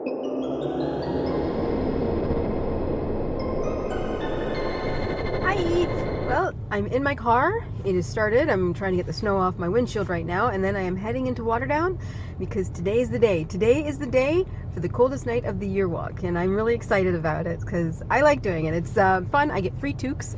Hi! Well, I'm in my car. It has started. I'm trying to get the snow off my windshield right now, and then I am heading into Waterdown because today is the day. Today is the day for the coldest night of the year walk, and I'm really excited about it because I like doing it. It's fun. I get free toques.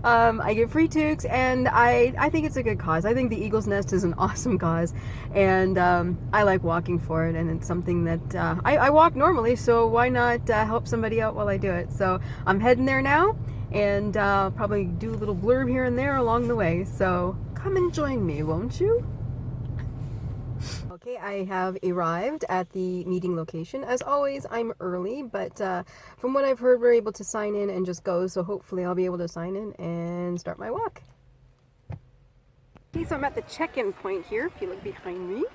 I get free toques, and I think it's a good cause. I think the Eagle's Nest is an awesome cause, and I like walking for it, and it's something that I walk normally, so why not help somebody out while I do it? So I'm heading there now, and probably do a little blurb here and there along the way. So come and join me, won't you? Okay, I have arrived at the meeting location. As always, I'm early, but from what I've heard, we're able to sign in and just go, so hopefully I'll be able to sign in and start my walk. Okay, so I'm at the check-in point here, if you look behind me.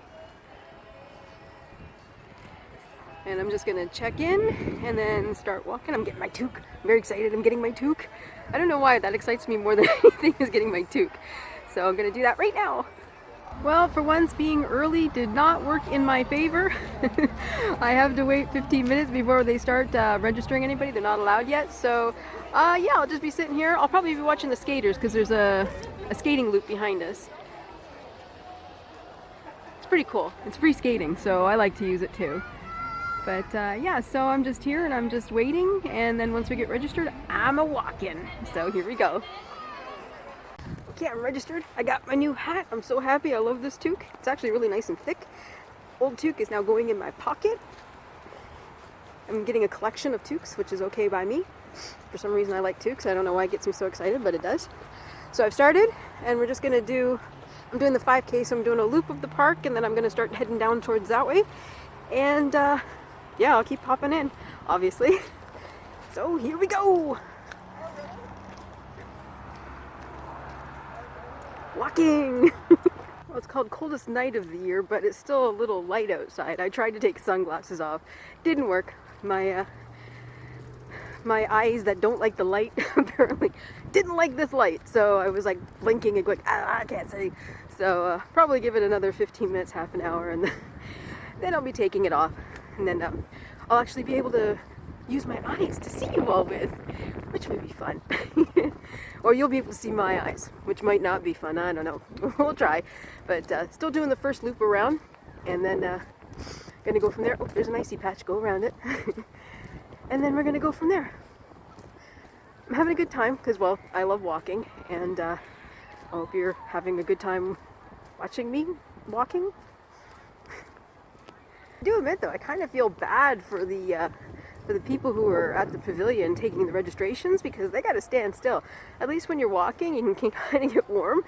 And I'm just gonna check in and then start walking. I'm getting my toque. I'm very excited. I'm getting my toque. I don't know why that excites me more than anything is getting my toque. So I'm gonna do that right now. Well, for once, being early did not work in my favor. I have to wait 15 minutes before they start registering anybody. They're not allowed yet. So yeah, I'll just be sitting here. I'll probably be watching the skaters because there's a skating loop behind us. It's pretty cool. It's free skating, so I like to use it too. But yeah, so I'm just here and I'm just waiting, and then once we get registered, I'm a walking. So here we go. Okay, I'm registered. I got my new hat. I'm so happy. I love this toque. It's actually really nice and thick. Old toque is now going in my pocket. I'm getting a collection of toques, which is okay by me. For some reason I like toques. I don't know why it gets me so excited, but it does. So I've started, and we're just gonna I'm doing the 5K, so I'm doing a loop of the park, and then I'm gonna start heading down towards that way. And yeah, I'll keep popping in, obviously. So here we go! Walking! Well, it's called coldest night of the year, but it's still a little light outside. I tried to take sunglasses off. Didn't work. My eyes that don't like the light apparently didn't like this light. So I was like blinking and going, I can't see. So probably give it another 15 minutes, half an hour, and then I'll be taking it off. And then I'll actually be able to use my eyes to see you all with, which may be fun. Or you'll be able to see my eyes, which might not be fun. I don't know. We'll try. But still doing the first loop around, and then gonna go from there. Oh, there's an icy patch. Go around it. And then we're gonna go from there. I'm having a good time because, well, I love walking, and I hope you're having a good time watching me walking. I do admit though, I kind of feel bad for the people who are at the pavilion taking the registrations, because they got to stand still. At least when you're walking, you can kind of get warm.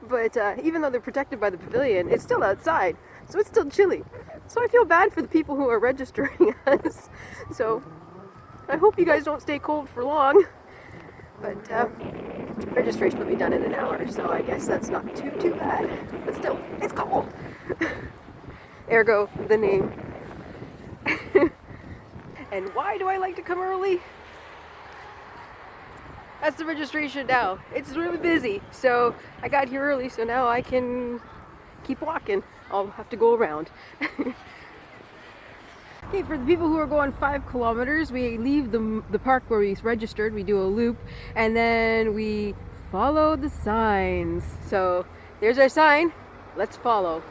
But even though they're protected by the pavilion, it's still outside, so it's still chilly. So I feel bad for the people who are registering us. So I hope you guys don't stay cold for long. But registration will be done in an hour, so I guess that's not too bad. But still, it's cold. Ergo, the name. And why do I like to come early? That's the registration now. It's really busy, so I got here early, so now I can keep walking. I'll have to go around. Okay, for the people who are going 5 kilometers, we leave the park where we registered, we do a loop, and then we follow the signs. So there's our sign. Let's follow.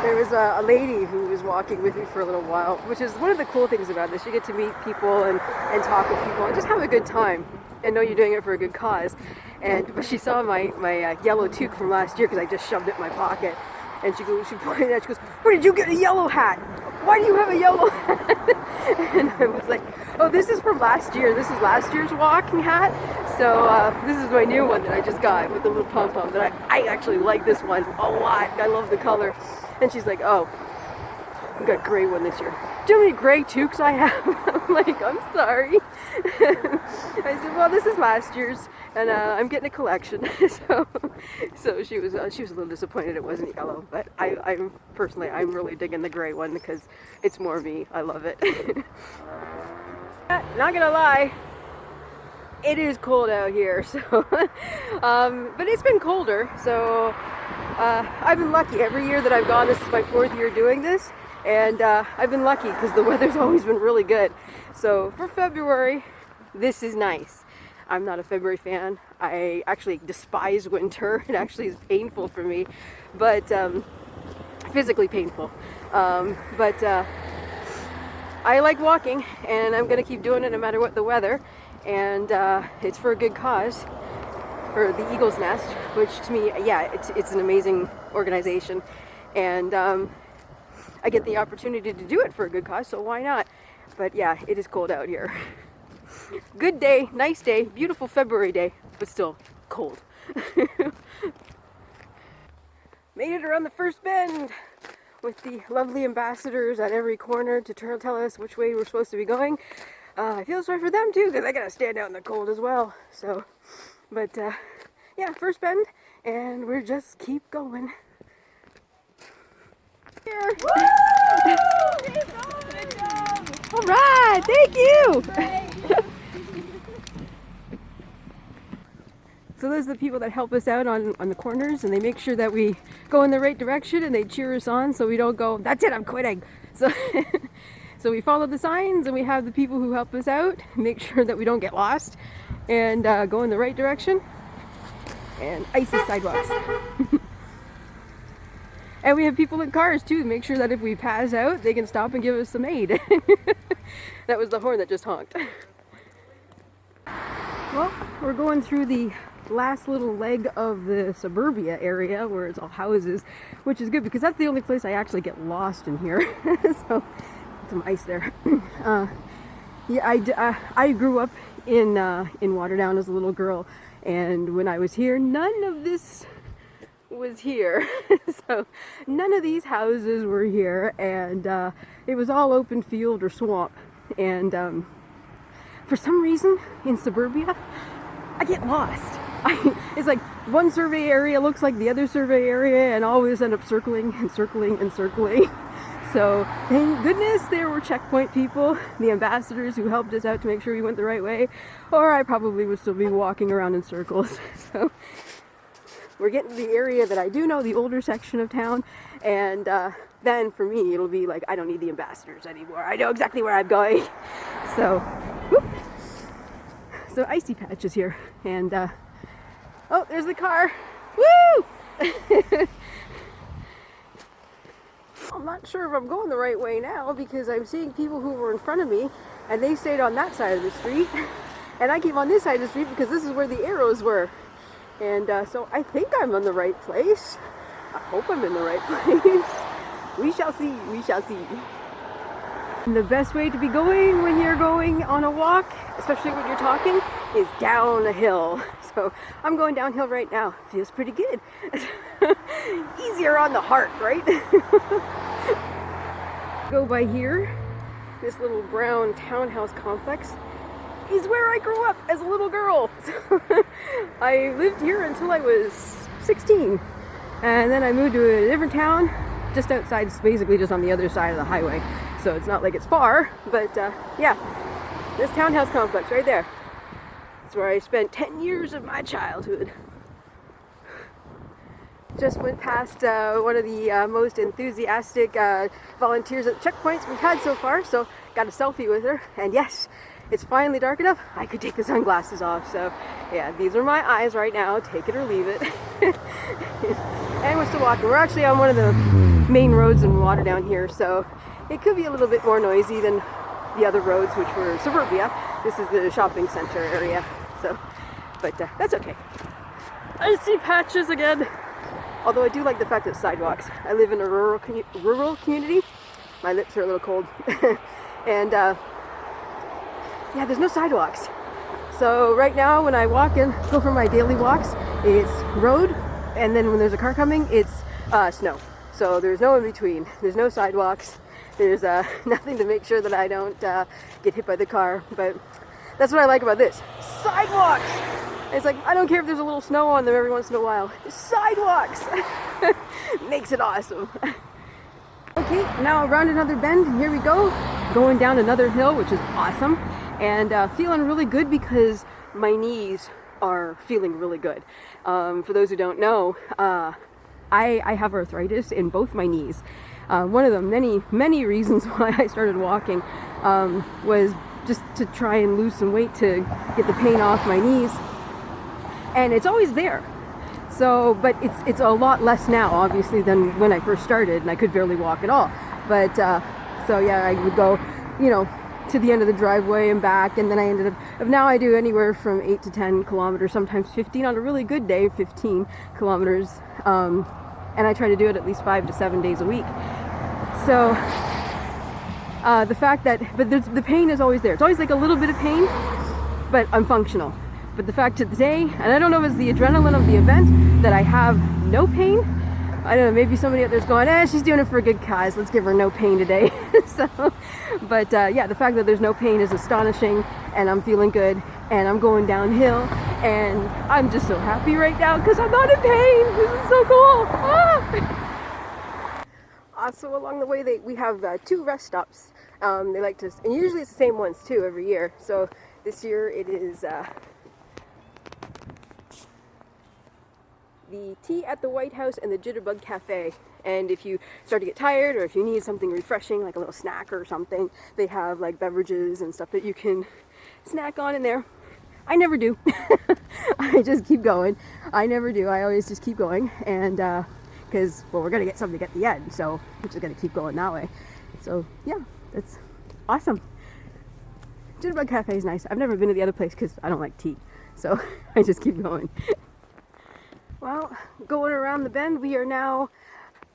There was a lady who was walking with me for a little while, which is one of the cool things about this. You get to meet people and talk with people and just have a good time and know you're doing it for a good cause. But she saw my yellow toque from last year, because I just shoved it in my pocket. And she pointed at it, she goes, "Where did you get a yellow hat? Why do you have a yellow hat?" And I was like, "Oh, this is from last year. This is last year's walking hat. So this is my new one that I just got with the little pom-pom. That I actually like this one a lot. I love the color." And she's like, "Oh, I've got a gray one this year. Do you know how many gray toques I have?" I'm like, "I'm sorry." I said, "Well, this is last year's, and I'm getting a collection." So she was a little disappointed it wasn't yellow, but I'm really digging the gray one because it's more me. I love it. Not gonna lie, it is cold out here, so but it's been colder, so I've been lucky. Every year that I've gone, this is my 4th year doing this, and I've been lucky because the weather's always been really good. So for February, this is nice. I'm not a February fan. I actually despise winter. It actually is painful for me, but physically painful. But I like walking, and I'm gonna keep doing it no matter what the weather, and it's for a good cause, for the Eagle's Nest, which to me, yeah, it's an amazing organization, and I get the opportunity to do it for a good cause, so why not? But yeah, it is cold out here. Good day, nice day, beautiful February day, but still cold. Made it around the first bend with the lovely ambassadors at every corner to tell us which way we're supposed to be going. I feel sorry for them too, because I gotta stand out in the cold as well. So, but yeah, first bend, and we're just keep going. Here. Woo! Good job! All right, thank you. So those are the people that help us out on the corners, and they make sure that we go in the right direction, and they cheer us on so we don't go, that's it, I'm quitting. So, so we follow the signs, and we have the people who help us out, make sure that we don't get lost, and go in the right direction. And icy sidewalks. And we have people in cars too, to make sure that if we pass out, they can stop and give us some aid. That was the horn that just honked. Well, we're going through the last little leg of the suburbia area where it's all houses, which is good because that's the only place I actually get lost in here. So, some ice there. Yeah, I grew up in Waterdown as a little girl, and when I was here, none of this was here. So none of these houses were here, and it was all open field or swamp. And for some reason in suburbia, I get lost. It's like one survey area looks like the other survey area, and always end up circling and circling and circling. So thank goodness there were checkpoint people, the ambassadors who helped us out to make sure we went the right way, or I probably would still be walking around in circles. So we're getting to the area that I do know, the older section of town, and then for me it'll be like, I don't need the ambassadors anymore. I know exactly where I'm going. So, whoop. So icy patches here, and oh, there's the car. Woo! I'm not sure if I'm going the right way now because I'm seeing people who were in front of me, and they stayed on that side of the street, and I came on this side of the street because this is where the arrows were. And so I think I'm in the right place. I hope I'm in the right place. We shall see, we shall see. And the best way to be going when you're going on a walk, especially when you're talking, is down a hill. So I'm going downhill right now. Feels pretty good. Easier on the heart, right? Go by here. This little brown townhouse complex is where I grew up as a little girl. I lived here until I was 16, and then I moved to a different town just outside, it's basically just on the other side of the highway, so it's not like it's far, but yeah, this townhouse complex right there, it's where I spent 10 years of my childhood. Just went past one of the most enthusiastic volunteers at the checkpoints we've had so far, so got a selfie with her, and yes, it's finally dark enough, I could take the sunglasses off. So yeah, these are my eyes right now, take it or leave it. And we're still walking. We're actually on one of the main roads in Waterdown here, so it could be a little bit more noisy than the other roads, which were suburbia. This is the shopping center area, so, but that's okay. Icy patches again. Although I do like the fact that sidewalks. I live in a rural community. My lips are a little cold. And yeah, there's no sidewalks. So right now when I walk in, go for my daily walks, it's road, and then when there's a car coming, it's snow. So there's no in between. There's no sidewalks. There's nothing to make sure that I don't get hit by the car. But that's what I like about this. Sidewalks! It's like, I don't care if there's a little snow on them every once in a while. Sidewalks! Makes it awesome. Okay, now around another bend, and here we go. Going down another hill, which is awesome. And feeling really good because my knees are feeling really good. For those who don't know, I have arthritis in both my knees. One of the many reasons why I started walking was just to try and lose some weight to get the pain off my knees. And it's always there. So, but it's a lot less now, obviously, than when I first started, and I could barely walk at all. But, so yeah, I would go, to the end of the driveway and back, and then I ended up, now I do anywhere from 8 to 10 kilometers, sometimes 15, on a really good day, 15 kilometers, and I try to do it at least 5 to 7 days a week. So, the fact that, but the pain is always there. It's always like a little bit of pain, but I'm functional. But the fact that today, and I don't know if it's the adrenaline of the event, that I have no pain. I don't know, maybe somebody out there's going, she's doing it for a good cause, let's give her no pain today. But yeah, the fact that there's no pain is astonishing, and I'm feeling good, and I'm going downhill, and I'm just so happy right now because I'm not in pain. This is so cool. So along the way, we have 2 rest stops. They like to, and usually it's the same ones too every year. So this year it is the Tea at the White House and the Jitterbug Cafe. And if you start to get tired, or if you need something refreshing, like a little snack or something, they have like beverages and stuff that you can snack on in there. I never do. I just keep going. I never do. I always just keep going. And because, well, we're going to get something at the end, so we're just going to keep going that way. So yeah, that's awesome. Jitterbug Cafe is nice. I've never been to the other place because I don't like tea. So I just keep going. Well, going around the bend, we are now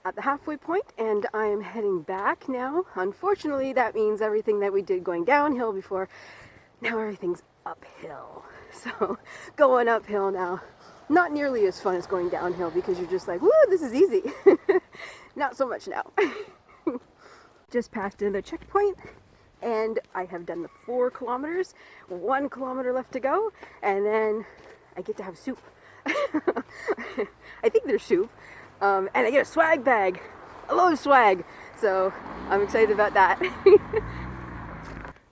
at the halfway point, and I am heading back now. Unfortunately, that means everything that we did going downhill before, now everything's uphill. So going uphill now, not nearly as fun as going downhill, because you're just like, woo, this is easy. Not so much now. Just passed another checkpoint, and I have done the 4 kilometers, 1 kilometer left to go, and then I get to have soup. I think there's soup, and I get a swag bag. I love swag, so I'm excited about that.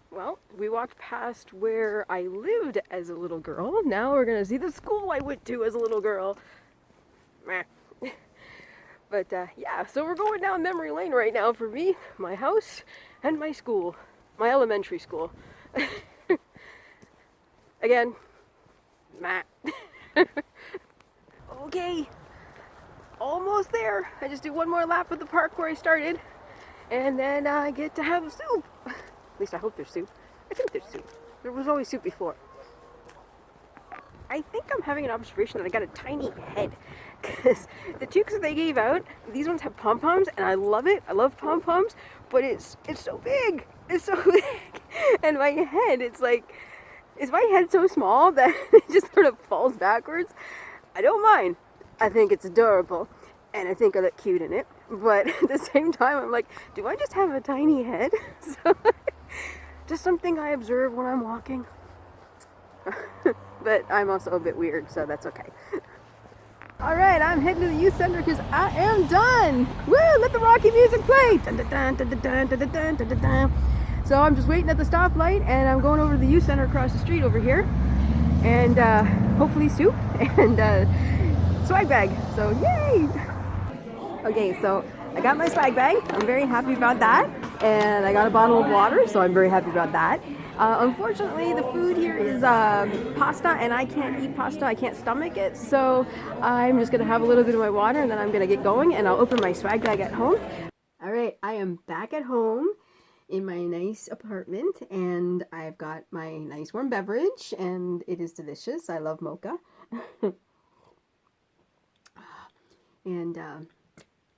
Well, we walked past where I lived as a little girl. Now we're gonna see the school I went to as a little girl. But yeah, so we're going down memory lane right now for me, my house, and my school, my elementary school. Again, Okay, almost there. I just do one more lap of the park where I started, and then I get to have soup. At least I hope there's soup. I think there's soup. There was always soup before. I think I'm having an observation that I got a tiny head, because the toques that they gave out, these ones have pom-poms, and I love it. I love pom-poms, but it's so big. It's so big. And my head, it's like, is my head so small that it just sort of falls backwards? I don't mind. I think it's adorable, and I think I look cute in it. But at the same time, I'm like, do I just have a tiny head? So, just something I observe when I'm walking. But I'm also a bit weird, so that's okay. All right, I'm heading to the youth center because I am done. Woo! Let the Rocky music play. Dun, dun, dun, dun, dun, dun, dun, dun, dun, dun, dun. So I'm just waiting at the stoplight, and I'm going over to the youth center across the street over here, and hopefully soup and swag bag. So yay! Okay, so I got my swag bag. I'm very happy about that, and I got a bottle of water, so I'm very happy about that. Unfortunately, the food here is pasta, and I can't eat pasta. I can't stomach it, so I'm just gonna have a little bit of my water, and then I'm gonna get going, and I'll open my swag bag at home. All right, I am back at home in my nice apartment, and I've got my nice warm beverage, and it is delicious. I love mocha. And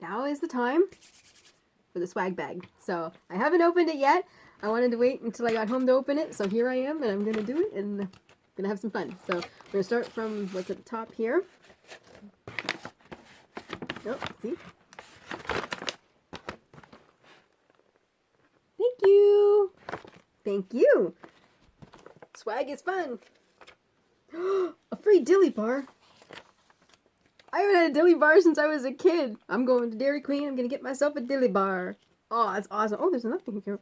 now is the time for the swag bag. So I haven't opened it yet. I wanted to wait until I got home to open it, so here I am, and I'm gonna do it, and I'm gonna have some fun. So we're gonna start from what's at the top here. Oh, see? Thank you. Thank you. Swag is fun. A free dilly bar. I haven't had a dilly bar since I was a kid. I'm going to Dairy Queen. I'm going to get myself a dilly bar. Oh, that's awesome. Oh, there's another thing here.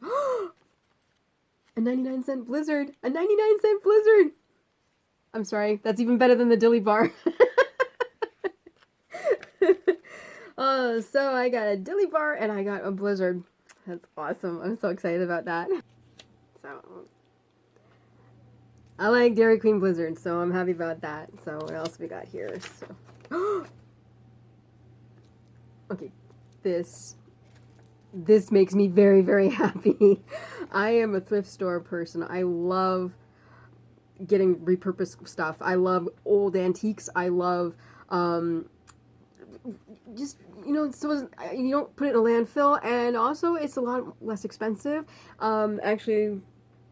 A 99-cent Blizzard. A 99-cent Blizzard. I'm sorry. That's even better than the dilly bar. So I got a dilly bar and I got a blizzard. That's awesome. I'm so excited about that. So I like Dairy Queen Blizzard, so I'm happy about that. So what else we got here? So okay, this makes me very, very happy. I am a thrift store person. I love getting repurposed stuff. I love old antiques. I love just, so you don't put it in a landfill, and also it's a lot less expensive. Actually,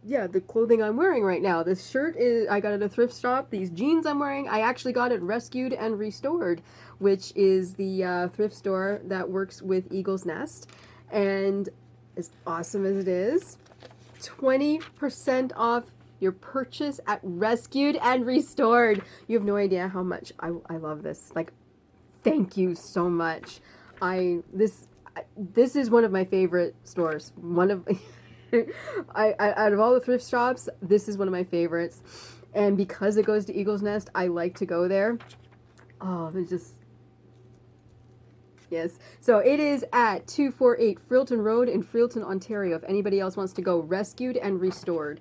yeah, the clothing I'm wearing right now. This shirt is I got at a thrift shop. These jeans I'm wearing, I actually got it Rescued and Restored, which is the thrift store that works with Eagle's Nest. And as awesome as it is, 20% off your purchase at Rescued and Restored. You have no idea how much I love this. Like, thank you so much. This is one of my favorite stores. One of out of all the thrift shops, this is one of my favorites. And because it goes to Eagle's Nest, I like to go there. Oh, it's just... Yes. So it is at 248 Freelton Road in Freelton, Ontario. If anybody else wants to go, Rescued and Restored.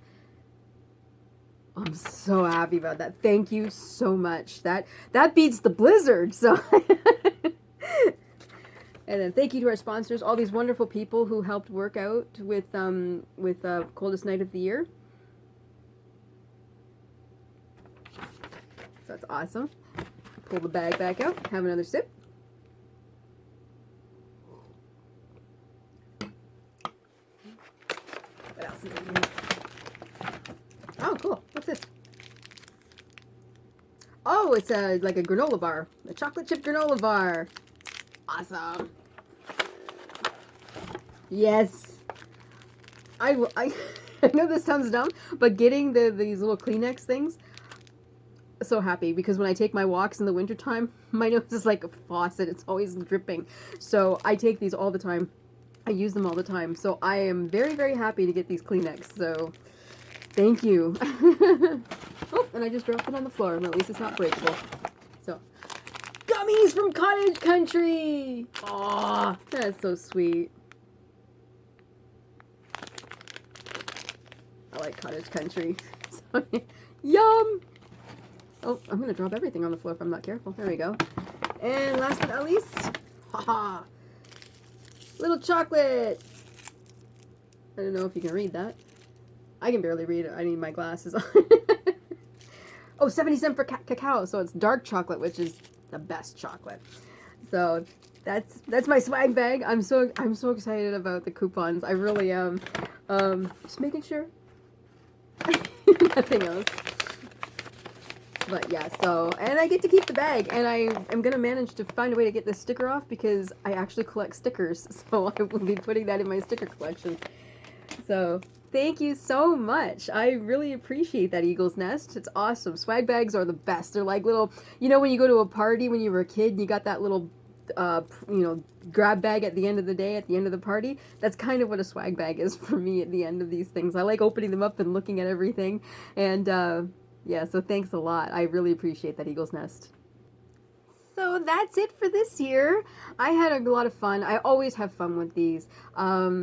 I'm so happy about that. Thank you so much. That beats the blizzard. So and then thank you to our sponsors, all these wonderful people who helped work out with Coldest Night of the Year. So that's awesome. Pull the bag back out. Have another sip. What else is in here? Oh, cool. What's this? Oh, it's like a granola bar. A chocolate chip granola bar. Awesome. Yes. I know this sounds dumb, but getting these little Kleenex things, so happy, because when I take my walks in the wintertime, my nose is like a faucet. It's always dripping. So I take these all the time. I use them all the time. So I am very, very happy to get these Kleenex. So thank you. Oh, and I just dropped it on the floor, and at least it's not breakable. So, gummies from Cottage Country! Aw, that's so sweet. I like Cottage Country. So, yum! Oh, I'm gonna drop everything on the floor if I'm not careful. There we go. And last but not least, haha, little chocolate! I don't know if you can read that. I can barely read it. I need my glasses on. Oh, 70 cents for cacao. So it's dark chocolate, which is the best chocolate. So that's my swag bag. I'm so excited about the coupons. I really am. Just making sure. Nothing else. But yeah, so, and I get to keep the bag, and I am going to manage to find a way to get this sticker off, because I actually collect stickers. So I will be putting that in my sticker collection. So thank you so much. I really appreciate that, Eagle's Nest. It's awesome. Swag bags are the best. They're like little, when you go to a party when you were a kid and you got that little, grab bag at the end of the day, at the end of the party. That's kind of what a swag bag is for me at the end of these things. I like opening them up and looking at everything. And, yeah, so thanks a lot. I really appreciate that, Eagle's Nest. So that's it for this year. I had a lot of fun. I always have fun with these. I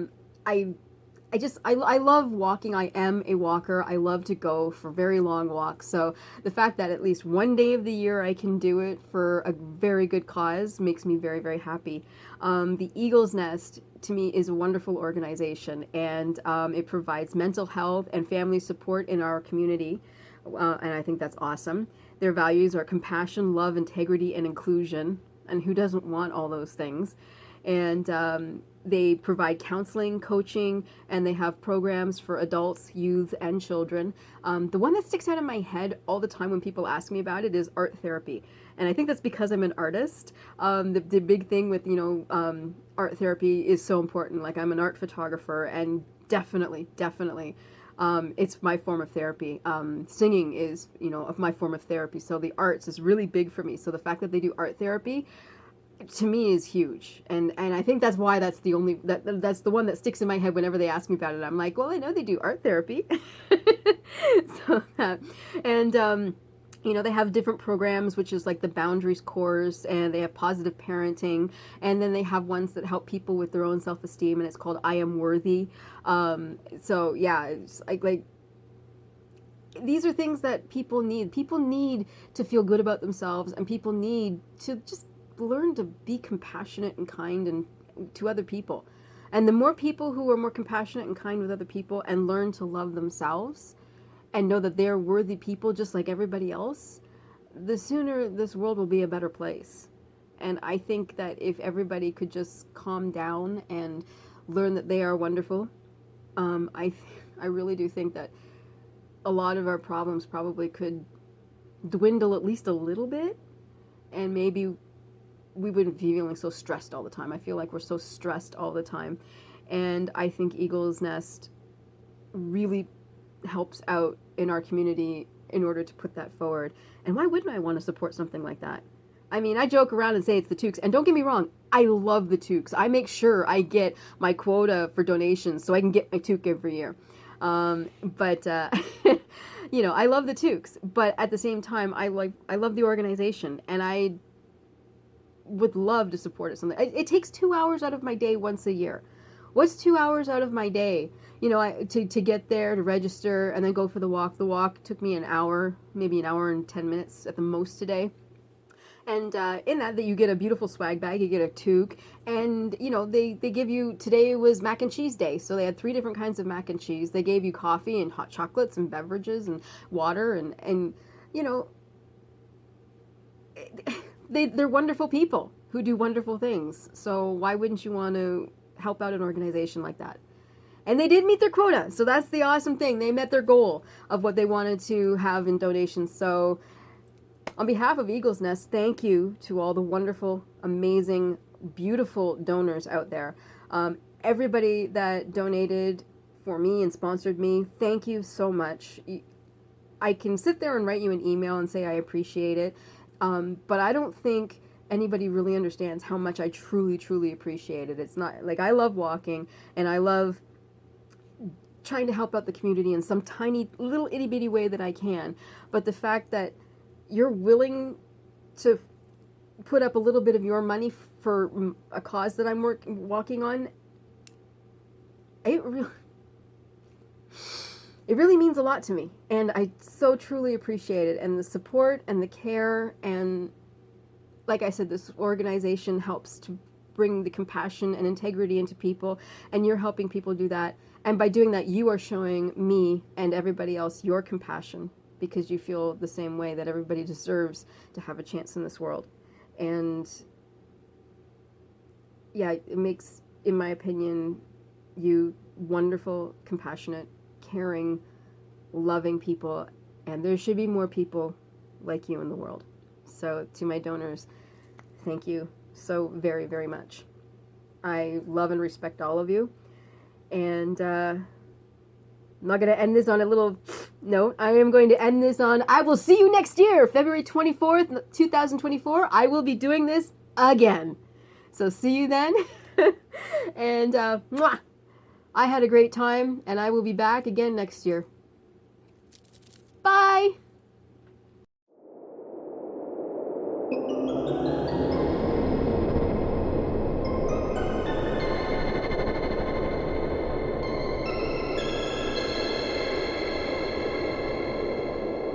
love walking. I am a walker. I love to go for very long walks. So the fact that at least one day of the year I can do it for a very good cause makes me very, very happy. The Eagle's Nest, to me, is a wonderful organization, and it provides mental health and family support in our community. And I think that's awesome. Their values are compassion, love, integrity, and inclusion. And who doesn't want all those things? And they provide counseling, coaching, and they have programs for adults, youth, and children. The one that sticks out in my head all the time when people ask me about it is art therapy. And I think that's because I'm an artist. The big thing with, art therapy is so important. Like, I'm an art photographer, and definitely, it's my form of therapy. Singing is, of my form of therapy. So the arts is really big for me. So the fact that they do art therapy, to me, is huge. And I think that's why that's the only, that's the one that sticks in my head whenever they ask me about it. I'm like, well, I know they do art therapy. So that, and You know, they have different programs, which is like the boundaries course, and they have positive parenting, and then they have ones that help people with their own self-esteem, and it's called I Am Worthy. So yeah, it's like these are things that people need. People need to feel good about themselves, and people need to just learn to be compassionate and kind and to other people. And the more people who are more compassionate and kind with other people and learn to love themselves and know that they're worthy people just like everybody else, the sooner this world will be a better place. And I think that if everybody could just calm down and learn that they are wonderful, I really do think that a lot of our problems probably could dwindle at least a little bit, and maybe we wouldn't be feeling so stressed all the time. I feel like we're so stressed all the time, and I think Eagle's Nest really helps out in our community in order to put that forward. And why wouldn't I want to support something like that? I mean, I joke around and say it's the toques, and don't get me wrong, I love the toques. I make sure I get my quota for donations so I can get my toque every year. But you know, I love the toques, but at the same time, I love the organization, and I would love to support it. Something it takes 2 hours out of my day once a year. What's 2 hours out of my day? You know, to get there, to register, and then go for the walk. The walk took me an hour, maybe an hour and 10 minutes at the most today. And in that you get a beautiful swag bag, you get a toque, and you know they give you, today was mac and cheese day, so they had 3 different kinds of mac and cheese. They gave you coffee and hot chocolates and beverages and water, and you know, they're wonderful people who do wonderful things. So why wouldn't you want to help out an organization like that? And they did meet their quota, so that's the awesome thing. They met their goal of what they wanted to have in donations. So on behalf of Eagle's Nest, thank you to all the wonderful, amazing, beautiful donors out there. Everybody that donated for me and sponsored me, thank you so much. I can sit there and write you an email and say I appreciate it, but I don't think anybody really understands how much I truly, truly appreciate it. It's not, like, I love walking, and I love trying to help out the community in some tiny, little itty-bitty way that I can, but the fact that you're willing to put up a little bit of your money for a cause that I'm walking on, it really means a lot to me, and I so truly appreciate it, and the support and the care, and like I said, this organization helps to bring the compassion and integrity into people, and you're helping people do that, and by doing that you are showing me and everybody else your compassion, because you feel the same way that everybody deserves to have a chance in this world. And yeah, it makes, in my opinion, you wonderful, compassionate, caring, loving people, and there should be more people like you in the world. So to my donors, thank you so very, very much. I love and respect all of you, and I'm not going to end this on a little note. I am going to end this on, I will see you next year, February 24th, 2024. I will be doing this again. So see you then. And mwah! I had a great time, and I will be back again next year. Bye!